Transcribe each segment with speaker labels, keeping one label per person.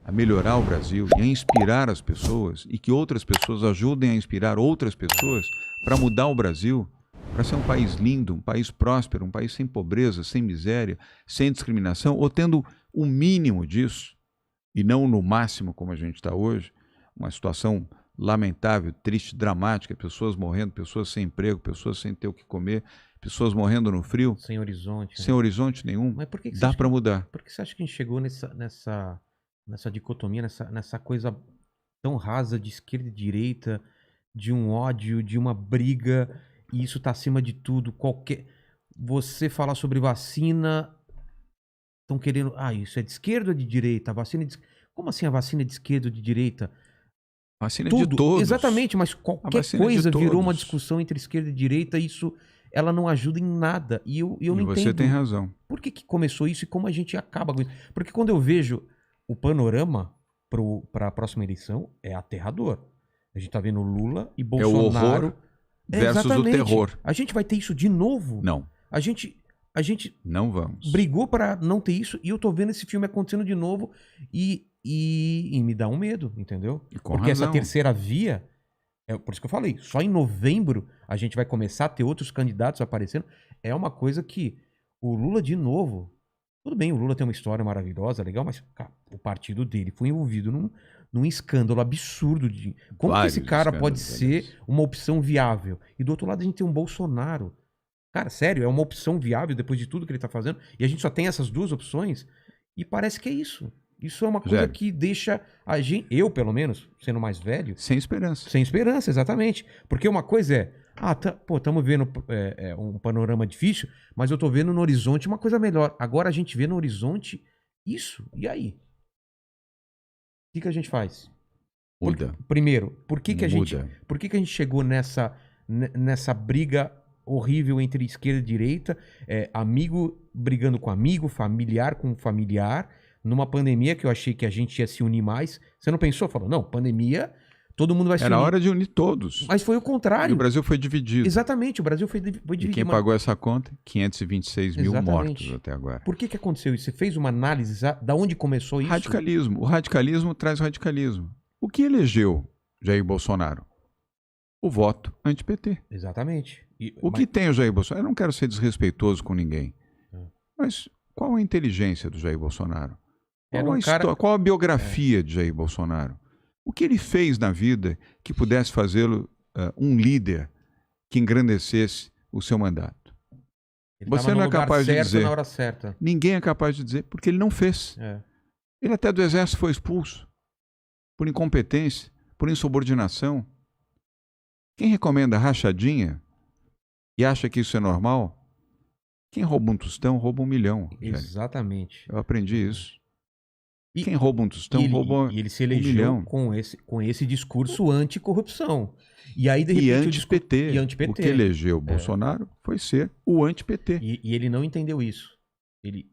Speaker 1: a melhorar o Brasil e a inspirar as pessoas e que outras pessoas ajudem a inspirar outras pessoas para mudar o Brasil, para ser um país lindo, um país próspero, um país sem pobreza, sem miséria, sem discriminação, ou tendo o mínimo disso, e não no máximo como a gente está hoje, uma situação lamentável, triste, dramática, pessoas morrendo, pessoas sem emprego, pessoas sem ter o que comer, pessoas morrendo no frio.
Speaker 2: Sem horizonte.
Speaker 1: Sem horizonte nenhum.
Speaker 2: Mas por que
Speaker 1: dá para mudar.
Speaker 2: Por que você acha que a gente chegou nessa dicotomia, nessa coisa tão rasa de esquerda e direita, de um ódio, de uma briga, e isso tá acima de tudo? Você falar sobre vacina, estão querendo... isso é de esquerda ou de direita? A vacina é de... Como assim a vacina é de esquerda ou de direita?
Speaker 1: Vacina de todos.
Speaker 2: Exatamente, mas qualquer coisa virou uma discussão entre esquerda e direita, isso ela não ajuda em nada. E eu não entendo.
Speaker 1: Você tem razão.
Speaker 2: Por que começou isso e como a gente acaba com isso? Porque quando eu vejo o panorama para a próxima eleição, é aterrador. A gente tá vendo Lula e Bolsonaro.
Speaker 1: É o horror versus o terror.
Speaker 2: A gente vai ter isso de novo?
Speaker 1: Não.
Speaker 2: A gente
Speaker 1: não vamos.
Speaker 2: Brigou para não ter isso e eu tô vendo esse filme acontecendo de novo e me dá um medo, entendeu? Porque essa terceira via, por isso que eu falei, só em novembro a gente vai começar a ter outros candidatos aparecendo. É uma coisa que o Lula de novo, tudo bem, o Lula tem uma história maravilhosa, legal, mas cara, o partido dele foi envolvido num escândalo absurdo de como que esse cara pode ser uma opção viável. E do outro lado a gente tem um Bolsonaro. Cara, sério, é uma opção viável depois de tudo que ele tá fazendo e a gente só tem essas duas opções e parece que é isso. Isso é uma coisa que deixa a gente, eu pelo menos, sendo mais velho...
Speaker 1: Sem esperança.
Speaker 2: Sem esperança, exatamente. Porque uma coisa é, estamos vendo um panorama difícil, mas eu tô vendo no horizonte uma coisa melhor. Agora a gente vê no horizonte isso, e aí? O que a gente faz?
Speaker 1: Muda.
Speaker 2: Primeiro, por que a gente chegou nessa briga horrível entre esquerda e direita, amigo brigando com amigo, familiar com familiar... Numa pandemia que eu achei que a gente ia se unir mais. Você não pensou? Falou, não, pandemia, todo mundo vai se unir.
Speaker 1: Era hora de unir todos.
Speaker 2: Mas foi o contrário.
Speaker 1: E o Brasil foi dividido.
Speaker 2: Exatamente, o Brasil foi dividido.
Speaker 1: E quem pagou essa conta? 526 mil mortos até agora.
Speaker 2: Por que aconteceu isso? Você fez uma análise da onde começou isso?
Speaker 1: Radicalismo. O radicalismo traz radicalismo. O que elegeu Jair Bolsonaro? O voto anti-PT.
Speaker 2: Exatamente.
Speaker 1: Que tem o Jair Bolsonaro? Eu não quero ser desrespeitoso com ninguém. Mas qual a inteligência do Jair Bolsonaro? Qual a biografia de Jair Bolsonaro? O que ele fez na vida que pudesse fazê-lo um líder que engrandecesse o seu mandato? Você não é capaz de dizer.
Speaker 2: Na hora certa.
Speaker 1: Ninguém é capaz de dizer, porque ele não fez. Ele até do exército foi expulso por incompetência, por insubordinação. Quem recomenda rachadinha e acha que isso é normal, quem rouba um tostão, rouba 1 milhão.
Speaker 2: Exatamente.
Speaker 1: Eu aprendi isso. Quem rouba um tostão, rouba 1 milhão.
Speaker 2: E ele se elegeu com esse discurso anticorrupção. E aí, de repente,
Speaker 1: anti-PT. O que elegeu o Bolsonaro foi ser o anti-PT.
Speaker 2: E ele não entendeu isso.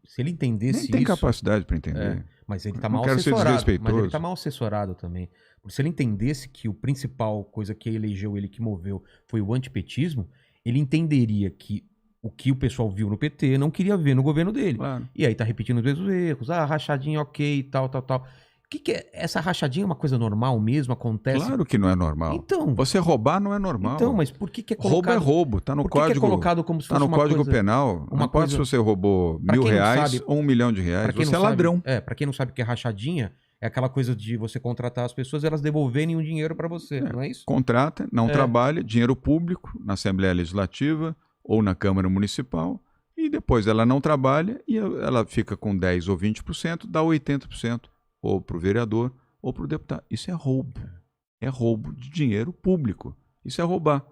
Speaker 2: Se ele entendesse isso...
Speaker 1: Nem tem capacidade para entender.
Speaker 2: Mas ele está mal assessorado. Mas ele está mal assessorado também. Porque se ele entendesse que o principal coisa que elegeu ele, que moveu, foi o antipetismo, ele entenderia que o que o pessoal viu no PT não queria ver no governo dele.
Speaker 1: Claro.
Speaker 2: E aí tá repetindo os mesmos erros. Rachadinha ok, tal. O que é? Essa rachadinha é uma coisa normal mesmo? Acontece?
Speaker 1: Claro que não é normal.
Speaker 2: Então,
Speaker 1: você roubar não é normal.
Speaker 2: Então, mas por que é colocado...
Speaker 1: Roubo é roubo. Tá no código.
Speaker 2: Que é colocado como se fosse
Speaker 1: tá no Código Penal. Não importa se você roubou R$1.000 ou R$1 milhão. Você é ladrão.
Speaker 2: Pra quem não sabe o que é rachadinha, é aquela coisa de você contratar as pessoas e elas devolverem um dinheiro pra você. Não é isso?
Speaker 1: Contrata, não trabalha, dinheiro público na Assembleia Legislativa ou na Câmara Municipal. E depois ela não trabalha e ela fica com 10% ou 20%, dá 80% ou para o vereador ou para o deputado. Isso é roubo. É roubo de dinheiro público. Isso é roubar.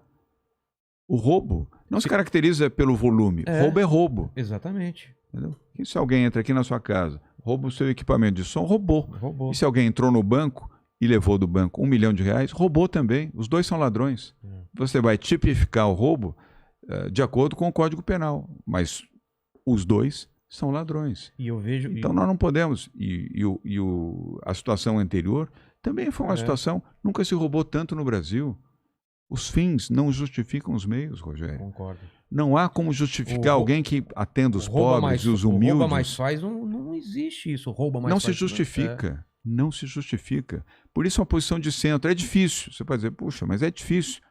Speaker 1: O roubo não se caracteriza pelo volume. Roubo é roubo.
Speaker 2: Exatamente.
Speaker 1: Entendeu? E se alguém entra aqui na sua casa, rouba o seu equipamento de som, roubou. E se alguém entrou no banco e levou do banco R$1 milhão, roubou também. Os dois são ladrões. Você vai tipificar o roubo de acordo com o Código Penal, mas os dois são ladrões.
Speaker 2: E eu vejo...
Speaker 1: Então nós não podemos... a situação anterior também foi uma situação... Nunca se roubou tanto no Brasil. Os fins não justificam os meios, Rogério.
Speaker 2: Concordo.
Speaker 1: Não há como justificar alguém que atenda os pobres e os humildes.
Speaker 2: Rouba mais faz, não existe isso. Rouba mais
Speaker 1: não
Speaker 2: faz.
Speaker 1: Se justifica. Não se justifica. Por isso é uma posição de centro. É difícil. Você pode dizer, puxa, mas é difícil.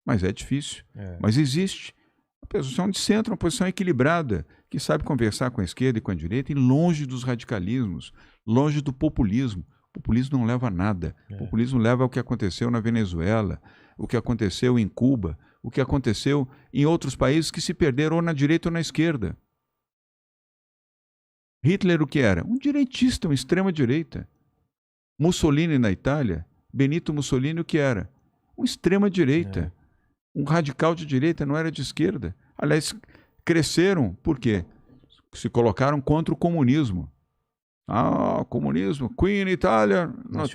Speaker 1: Mas é difícil. Mas existe. A posição de centro é uma posição equilibrada, que sabe conversar com a esquerda e com a direita, e longe dos radicalismos, longe do populismo. O populismo não leva a nada. O populismo leva ao que aconteceu na Venezuela, o que aconteceu em Cuba, o que aconteceu em outros países que se perderam ou na direita ou na esquerda. Hitler o que era? Um direitista, uma extrema-direita. Mussolini na Itália, Benito Mussolini o que era? Um extrema-direita. Um radical de direita, não era de esquerda. Aliás, cresceram, por quê? Se colocaram contra o comunismo. Ah, comunismo, qui in Italia non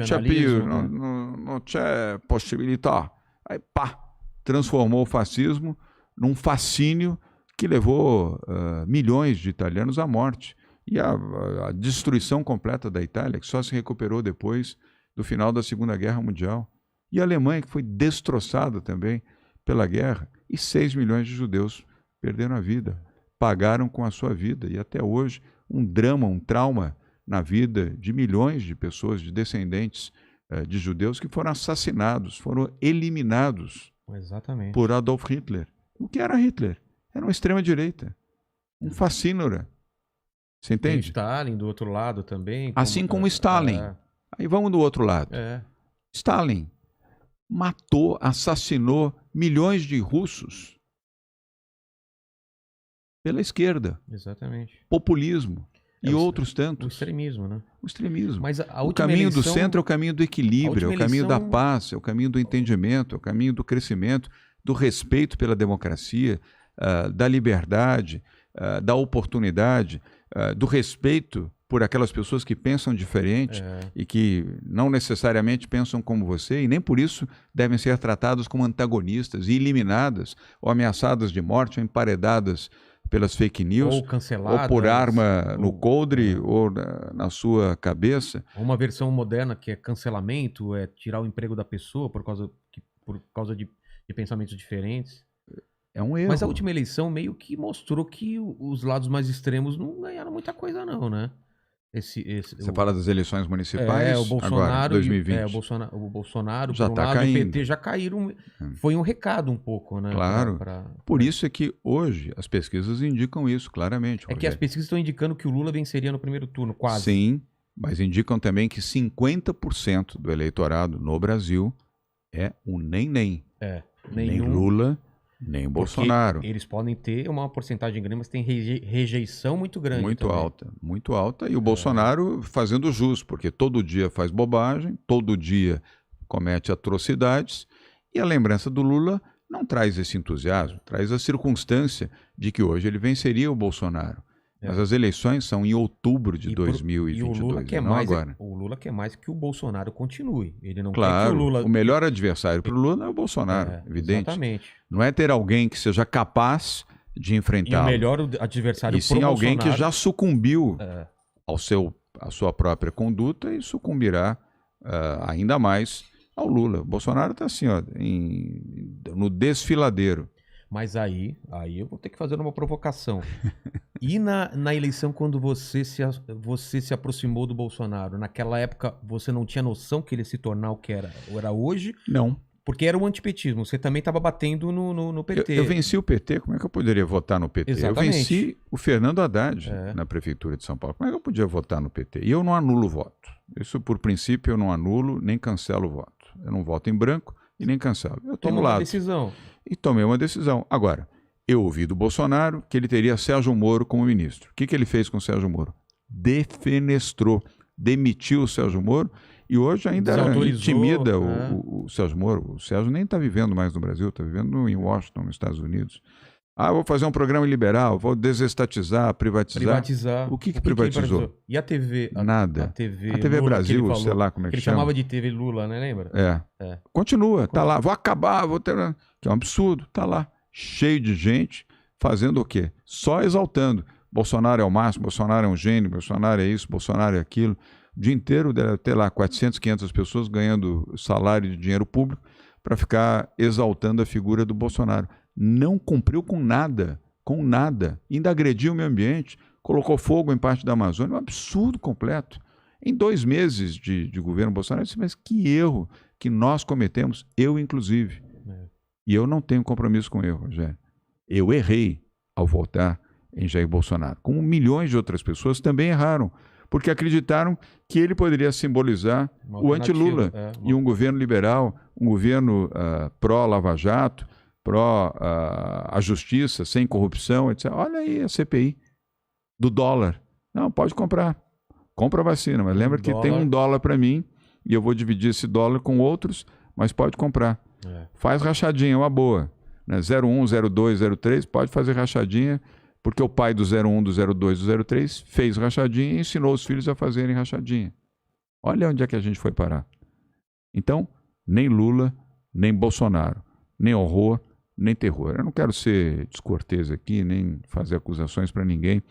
Speaker 1: c'è possibilità. Aí, pá, transformou o fascismo num fascínio que levou milhões de italianos à morte. E a destruição completa da Itália, que só se recuperou depois do final da Segunda Guerra Mundial. E a Alemanha, que foi destroçada também pela guerra, e 6 milhões de judeus perderam a vida, pagaram com a sua vida. E até hoje, um drama, um trauma na vida de milhões de pessoas, de descendentes de judeus que foram assassinados, foram eliminados por Adolf Hitler. O que era Hitler? Era uma extrema-direita, um fascínora. Você entende?
Speaker 2: Tem Stalin do outro lado também.
Speaker 1: Assim como Stalin. Aí vamos do outro lado. Stalin matou, assassinou milhões de russos pela esquerda.
Speaker 2: Exatamente.
Speaker 1: Populismo. E outros tantos.
Speaker 2: O extremismo, né?
Speaker 1: O extremismo.
Speaker 2: Mas
Speaker 1: o caminho do centro é o caminho do equilíbrio, é o caminho da paz, é o caminho do entendimento, é o caminho do crescimento, do respeito pela democracia, da liberdade, da oportunidade, do respeito por aquelas pessoas que pensam diferente e que não necessariamente pensam como você e nem por isso devem ser tratadas como antagonistas e eliminadas ou ameaçadas de morte ou emparedadas pelas fake news,
Speaker 2: ou canceladas,
Speaker 1: ou por arma no coldre ou na sua cabeça.
Speaker 2: Uma versão moderna que é cancelamento, é tirar o emprego da pessoa por causa de pensamentos diferentes.
Speaker 1: É um erro.
Speaker 2: Mas a última eleição meio que mostrou que os lados mais extremos não ganharam muita coisa não, né?
Speaker 1: Você fala das eleições municipais
Speaker 2: o Bolsonaro,
Speaker 1: agora, 2020.
Speaker 2: O Bolsonaro,
Speaker 1: já
Speaker 2: está
Speaker 1: caindo.
Speaker 2: O PT já caíram. Foi um recado um pouco, né?
Speaker 1: Claro. Por isso é que hoje as pesquisas indicam isso claramente.
Speaker 2: É que as pesquisas estão indicando que o Lula venceria no primeiro turno, quase.
Speaker 1: Sim, mas indicam também que 50% do eleitorado no Brasil é um nem-nem. Nem Lula, nem Bolsonaro.
Speaker 2: Eles podem ter uma porcentagem grande, mas tem rejeição muito grande.
Speaker 1: Muito alta. E o Bolsonaro fazendo jus, porque todo dia faz bobagem, todo dia comete atrocidades. E a lembrança do Lula não traz esse entusiasmo, traz a circunstância de que hoje ele venceria o Bolsonaro. Mas as eleições são em outubro de 2022,
Speaker 2: e o Lula quer
Speaker 1: não
Speaker 2: mais,
Speaker 1: agora.
Speaker 2: O Lula quer mais que o Bolsonaro continue. Ele não
Speaker 1: claro,
Speaker 2: quer que o Lula...
Speaker 1: o melhor adversário para o Lula é o Bolsonaro, evidente.
Speaker 2: Exatamente.
Speaker 1: Não é ter alguém que seja capaz de enfrentá-lo.
Speaker 2: E o melhor adversário
Speaker 1: para o Bolsonaro. E sim alguém que já sucumbiu à sua própria conduta e sucumbirá ainda mais ao Lula. O Bolsonaro está assim, no desfiladeiro.
Speaker 2: Mas aí eu vou ter que fazer uma provocação. E na eleição, quando você se aproximou do Bolsonaro, naquela época você não tinha noção que ele ia se tornar o que era hoje?
Speaker 1: Não.
Speaker 2: Porque era o antipetismo. Você também estava batendo no PT.
Speaker 1: Eu venci o PT, como é que eu poderia votar no PT?
Speaker 2: Exatamente.
Speaker 1: Eu venci o Fernando Haddad na Prefeitura de São Paulo. Como é que eu podia votar no PT? E eu não anulo o voto. Isso, por princípio, eu não anulo nem cancelo o voto. Eu não voto em branco e nem cancelo. Eu tomo lado.
Speaker 2: Decisão.
Speaker 1: E tomei uma decisão. Agora, eu ouvi do Bolsonaro que ele teria Sérgio Moro como ministro. O que ele fez com o Sérgio Moro? Defenestrou, demitiu o Sérgio Moro e hoje ainda intimida o Sérgio Moro. O Sérgio nem está vivendo mais no Brasil, está vivendo em Washington, nos Estados Unidos. Vou fazer um programa liberal, vou desestatizar, privatizar. O que privatizou?
Speaker 2: E a TV?
Speaker 1: Nada.
Speaker 2: A TV
Speaker 1: Lula, Brasil, sei lá como é que chama.
Speaker 2: Ele chamava de TV Lula, né? Lembra?
Speaker 1: Continua, tá lá. Vou acabar, vou ter... Que é um absurdo, tá lá. Cheio de gente fazendo o quê? Só exaltando. Bolsonaro é o máximo, Bolsonaro é um gênio, Bolsonaro é isso, Bolsonaro é aquilo. O dia inteiro deve ter lá 400, 500 pessoas ganhando salário de dinheiro público para ficar exaltando a figura do Bolsonaro. Não cumpriu com nada. Ainda agrediu o meio ambiente, colocou fogo em parte da Amazônia. Um absurdo completo. Em 2 meses de governo Bolsonaro, eu disse, mas que erro que nós cometemos, eu inclusive. E eu não tenho compromisso com erro, Rogério. Eu errei ao votar em Jair Bolsonaro. Como milhões de outras pessoas também erraram, porque acreditaram que ele poderia simbolizar o anti-Lula e um governo liberal, um governo pró-Lava Jato, pró a justiça, sem corrupção, etc. Olha aí a CPI do dólar. Não, pode comprar. Compra a vacina, mas lembra que tem $1 para mim e eu vou dividir esse dólar com outros, mas pode comprar. Faz rachadinha, uma boa. Né? 01, 02, 03, pode fazer rachadinha, porque o pai do 01, do 02, do 03 fez rachadinha e ensinou os filhos a fazerem rachadinha. Olha onde é que a gente foi parar. Então, nem Lula, nem Bolsonaro, nem horror, nem terror. Eu não quero ser descortês aqui, nem fazer acusações para ninguém.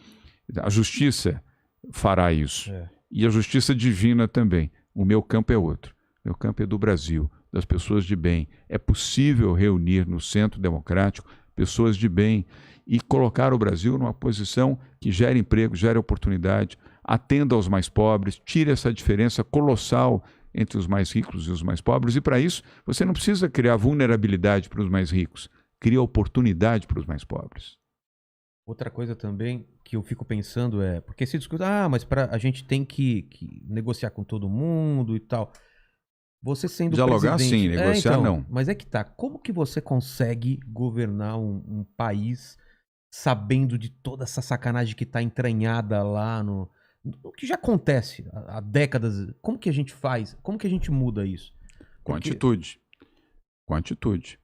Speaker 1: A justiça fará isso. E a justiça divina também. O meu campo é outro. O meu campo é do Brasil, das pessoas de bem. É possível reunir no Centro Democrático pessoas de bem e colocar o Brasil numa posição que gere emprego, gere oportunidade, atenda aos mais pobres, tire essa diferença colossal entre os mais ricos e os mais pobres. E para isso, você não precisa criar vulnerabilidade para os mais ricos, cria oportunidade para os mais pobres.
Speaker 2: Outra coisa também que eu fico pensando é, porque se discute, mas a gente tem que negociar com todo mundo e tal. Você sendo
Speaker 1: dialogar
Speaker 2: presidente...
Speaker 1: sim, negociar
Speaker 2: então,
Speaker 1: não.
Speaker 2: Mas é que tá, como que você consegue governar um país sabendo de toda essa sacanagem que tá entranhada lá no que já acontece há décadas? Como que a gente faz? Como que a gente muda isso?
Speaker 1: Com atitude. Com atitude.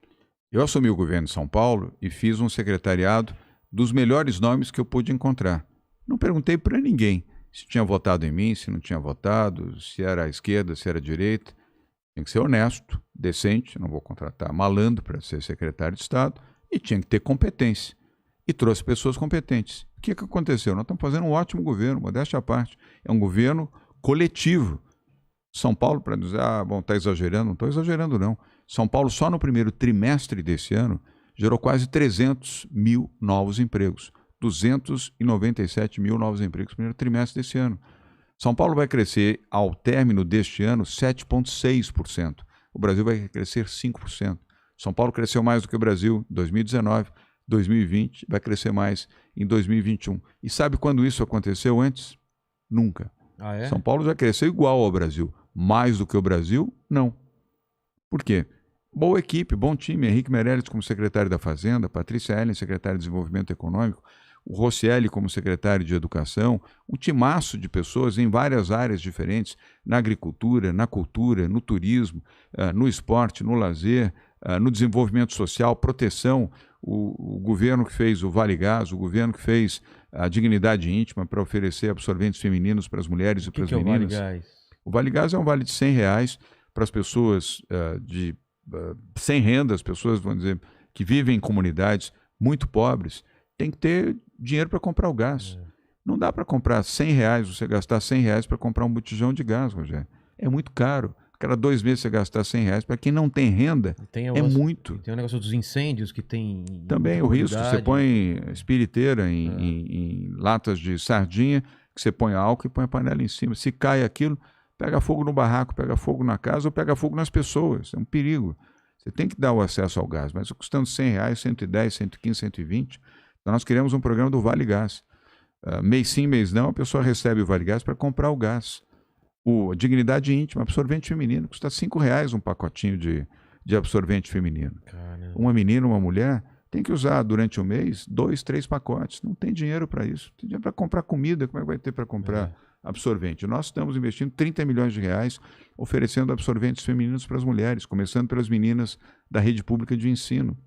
Speaker 1: Eu assumi o governo de São Paulo e fiz um secretariado dos melhores nomes que eu pude encontrar. Não perguntei para ninguém se tinha votado em mim, se não tinha votado, se era à esquerda, se era à direita. Tem que ser honesto, decente, não vou contratar malandro para ser secretário de Estado, e tinha que ter competência. E trouxe pessoas competentes. O que aconteceu? Nós estamos fazendo um ótimo governo, modéstia à parte. É um governo coletivo. São Paulo, para dizer, está exagerando, não estou exagerando não. São Paulo, só no primeiro trimestre desse ano, gerou quase 300 mil novos empregos. 297 mil novos empregos no primeiro trimestre desse ano. São Paulo vai crescer, ao término deste ano, 7,6%. O Brasil vai crescer 5%. São Paulo cresceu mais do que o Brasil em 2019, 2020, vai crescer mais em 2021. E sabe quando isso aconteceu antes? Nunca. São Paulo já cresceu igual ao Brasil. Mais do que o Brasil? Não. Por quê? Boa equipe, bom time. Henrique Meirelles como secretário da Fazenda, Patrícia Ellen, secretário de Desenvolvimento Econômico, o Rosselli como secretário de Educação, um timaço de pessoas em várias áreas diferentes, na agricultura, na cultura, no turismo, no esporte, no lazer, no desenvolvimento social, proteção, o governo que fez o Vale Gás, o governo que fez a dignidade íntima para oferecer absorventes femininos para as mulheres e para as meninas.
Speaker 2: É o Vale Gás?
Speaker 1: O Vale Gás é um vale de R$100 para as pessoas sem renda, as pessoas, vamos dizer, que vivem em comunidades muito pobres, tem que ter dinheiro para comprar o gás. Não dá para comprar R$100, você gastar R$100 para comprar um botijão de gás, Rogério. É muito caro. Cada 2 meses você gastar R$100, para quem não tem renda, é muito.
Speaker 2: Tem o negócio dos incêndios que tem...
Speaker 1: Também o risco, você põe espiriteira em latas de sardinha, que você põe álcool e põe a panela em cima. Se cai aquilo, pega fogo no barraco, pega fogo na casa ou pega fogo nas pessoas. É um perigo. Você tem que dar o acesso ao gás, mas custando R$100, 110, 115, 120... Então, nós criamos um programa do Vale Gás. Mês sim, mês não, a pessoa recebe o Vale Gás para comprar o gás. A dignidade íntima, absorvente feminino, custa R$5 um pacotinho de absorvente feminino. Caramba. Uma menina, uma mulher, tem que usar durante o mês 2, 3 pacotes. Não tem dinheiro para isso. Tem dinheiro para comprar comida, como é que vai ter para comprar absorvente? Nós estamos investindo R$30 milhões oferecendo absorventes femininos para as mulheres, começando pelas meninas da rede pública de ensino.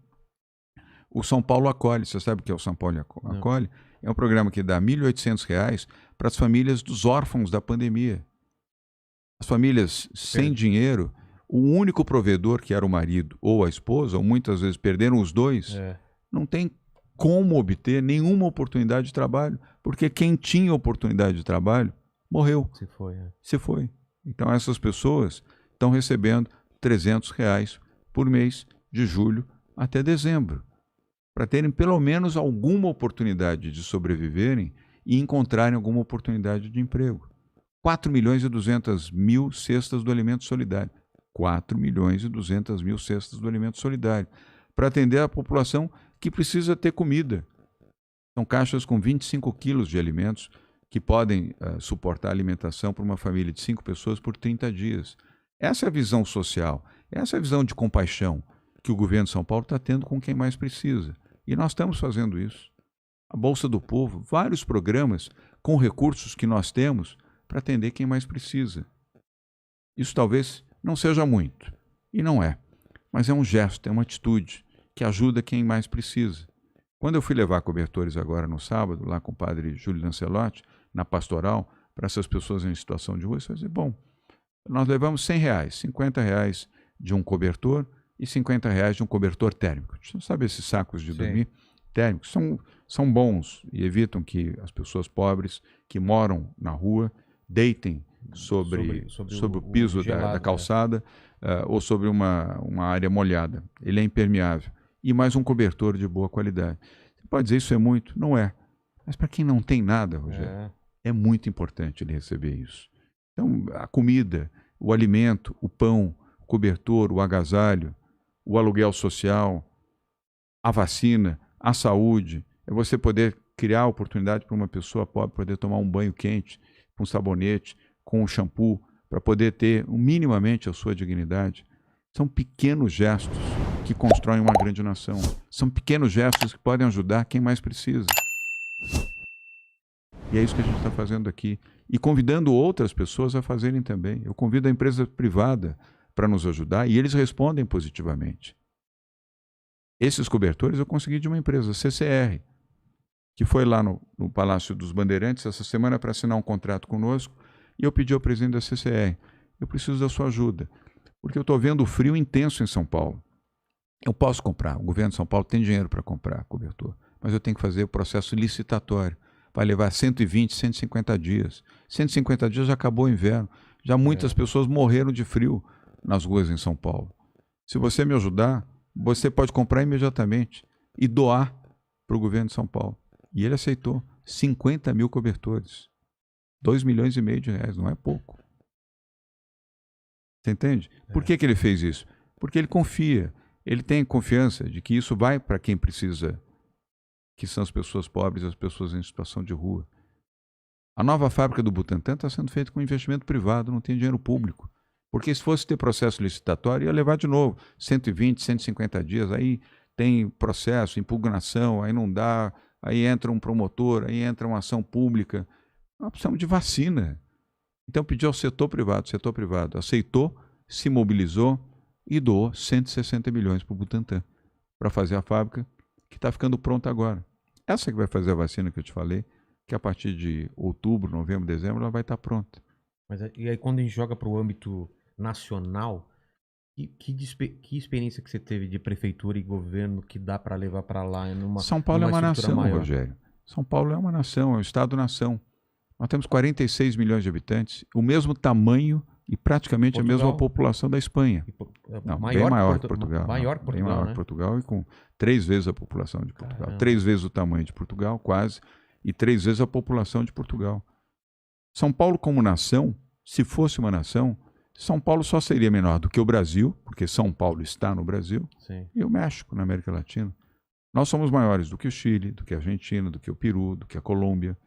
Speaker 1: O São Paulo Acolhe, você sabe o que é o São Paulo Acolhe? É um programa que dá R$1.800 para as famílias dos órfãos da pandemia. As famílias sem dinheiro, o único provedor, que era o marido ou a esposa, ou muitas vezes perderam os dois, não tem como obter nenhuma oportunidade de trabalho, porque quem tinha oportunidade de trabalho morreu. Se foi. Então essas pessoas estão recebendo R$300 por mês de julho até dezembro, para terem pelo menos alguma oportunidade de sobreviverem e encontrarem alguma oportunidade de emprego. 4.200.000 cestas do alimento solidário. 4.200.000 cestas do alimento solidário. Para atender a população que precisa ter comida. São caixas com 25 quilos de alimentos que podem suportar a alimentação para uma família de 5 pessoas por 30 dias. Essa é a visão social, essa é a visão de compaixão que o governo de São Paulo está tendo com quem mais precisa. E nós estamos fazendo isso. A Bolsa do Povo, vários programas com recursos que nós temos para atender quem mais precisa. Isso talvez não seja muito, e não é, mas é um gesto, é uma atitude que ajuda quem mais precisa. Quando eu fui levar cobertores agora no sábado, lá com o padre Júlio Lancelotti, na pastoral, para essas pessoas em situação de rua, eu falei, bom, nós levamos R$100, R$50 de um cobertor e R$50 de um cobertor térmico. Sabe esses sacos de dormir térmicos? São bons e evitam que as pessoas pobres que moram na rua deitem sobre o piso gelado, da calçada ou sobre uma área molhada. Ele é impermeável. E mais um cobertor de boa qualidade. Você pode dizer isso é muito? Não é. Mas para quem não tem nada, Rogério, é muito importante ele receber isso. Então, a comida, o alimento, o pão, o cobertor, o agasalho, o aluguel social, a vacina, a saúde, é você poder criar a oportunidade para uma pessoa pobre poder tomar um banho quente, com sabonete, com um shampoo, para poder ter minimamente a sua dignidade. São pequenos gestos que constroem uma grande nação. São pequenos gestos que podem ajudar quem mais precisa. E é isso que a gente está fazendo aqui. E convidando outras pessoas a fazerem também. Eu convido a empresa privada para nos ajudar e eles respondem positivamente. Esses cobertores eu consegui de uma empresa, CCR, que foi lá no Palácio dos Bandeirantes essa semana para assinar um contrato conosco e eu pedi ao presidente da CCR, eu preciso da sua ajuda, porque eu estou vendo o frio intenso em São Paulo. Eu posso comprar, o governo de São Paulo tem dinheiro para comprar cobertor, mas eu tenho que fazer o processo licitatório. Vai levar 120, 150 dias. 150 dias já acabou o inverno. Já muitas pessoas morreram de frio nas ruas em São Paulo. Se você me ajudar, você pode comprar imediatamente e doar para o governo de São Paulo. E ele aceitou 50 mil cobertores. 2,5 milhões de reais, não é pouco. Você entende? Por que ele fez isso? Porque ele confia. Ele tem confiança de que isso vai para quem precisa, que são as pessoas pobres, as pessoas em situação de rua. A nova fábrica do Butantan está sendo feita com investimento privado, não tem dinheiro público. Porque se fosse ter processo licitatório, ia levar de novo 120, 150 dias, aí tem processo, impugnação, aí não dá, aí entra um promotor, aí entra uma ação pública. Nós precisamos de vacina. Então pediu ao setor privado aceitou, se mobilizou e doou 160 milhões para o Butantan, para fazer a fábrica que está ficando pronta agora. Essa que vai fazer a vacina que eu te falei, que a partir de outubro, novembro, dezembro, ela vai estar pronta.
Speaker 2: Mas e aí quando a gente joga para o âmbito nacional, que experiência que você teve de prefeitura e governo que dá para levar para lá?
Speaker 1: São Paulo é uma nação,
Speaker 2: maior?
Speaker 1: Rogério. São Paulo é uma nação, é um estado-nação. Nós temos 46 milhões de habitantes, o mesmo tamanho e praticamente Portugal. A mesma população da Espanha. Não, bem maior que Portugal.
Speaker 2: Maior que Portugal,
Speaker 1: bem maior que Portugal e com 3 vezes a população de Portugal. Caramba. 3 vezes o tamanho de Portugal, quase, e 3 vezes a população de Portugal. São Paulo como nação, se fosse uma nação, São Paulo só seria menor do que o Brasil, porque São Paulo está no Brasil, Sim. e o México, na América Latina. Nós somos maiores do que o Chile, do que a Argentina, do que o Peru, do que a Colômbia.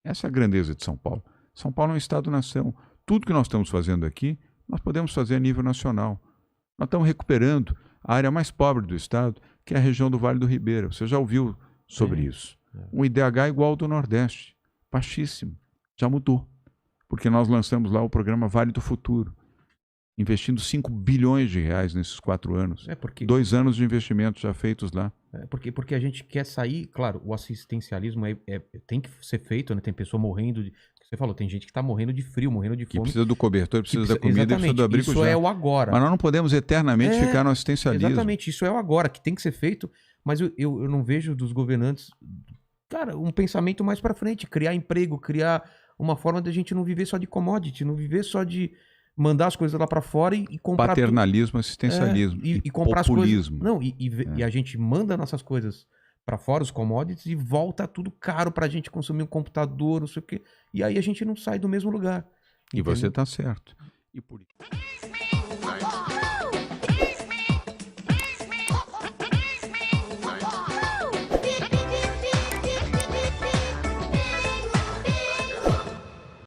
Speaker 1: Essa é a grandeza de São Paulo. São Paulo é um estado-nação. Tudo que nós estamos fazendo aqui, nós podemos fazer a nível nacional. Nós estamos recuperando a área mais pobre do estado, que é a região do Vale do Ribeira. Você já ouviu sobre isso. Um IDH igual ao do Nordeste. Baixíssimo. Já mudou. Porque nós lançamos lá o programa Vale do Futuro, investindo 5 bilhões de reais nesses 4 anos. 2 anos de investimentos já feitos lá.
Speaker 2: Porque a gente quer sair, claro, o assistencialismo tem que ser feito, né? Tem pessoa morrendo de... Você falou, tem gente que está morrendo de frio, morrendo de fome.
Speaker 1: Que precisa do cobertor, precisa da comida, precisa do abrigo
Speaker 2: isso
Speaker 1: já.
Speaker 2: É o agora.
Speaker 1: Mas nós não podemos eternamente ficar no assistencialismo.
Speaker 2: Exatamente, isso é o agora, que tem que ser feito, mas eu não vejo dos governantes, cara, um pensamento mais para frente, criar emprego, criar uma forma de a gente não viver só de commodity, não viver só de mandar as coisas lá para fora e comprar...
Speaker 1: Paternalismo, assistencialismo
Speaker 2: e comprar
Speaker 1: populismo.
Speaker 2: As coisas... Não, e a gente manda nossas coisas para fora os commodities e volta tudo caro pra gente consumir um computador, não sei o quê. E aí a gente não sai do mesmo lugar.
Speaker 1: E você tá certo. E por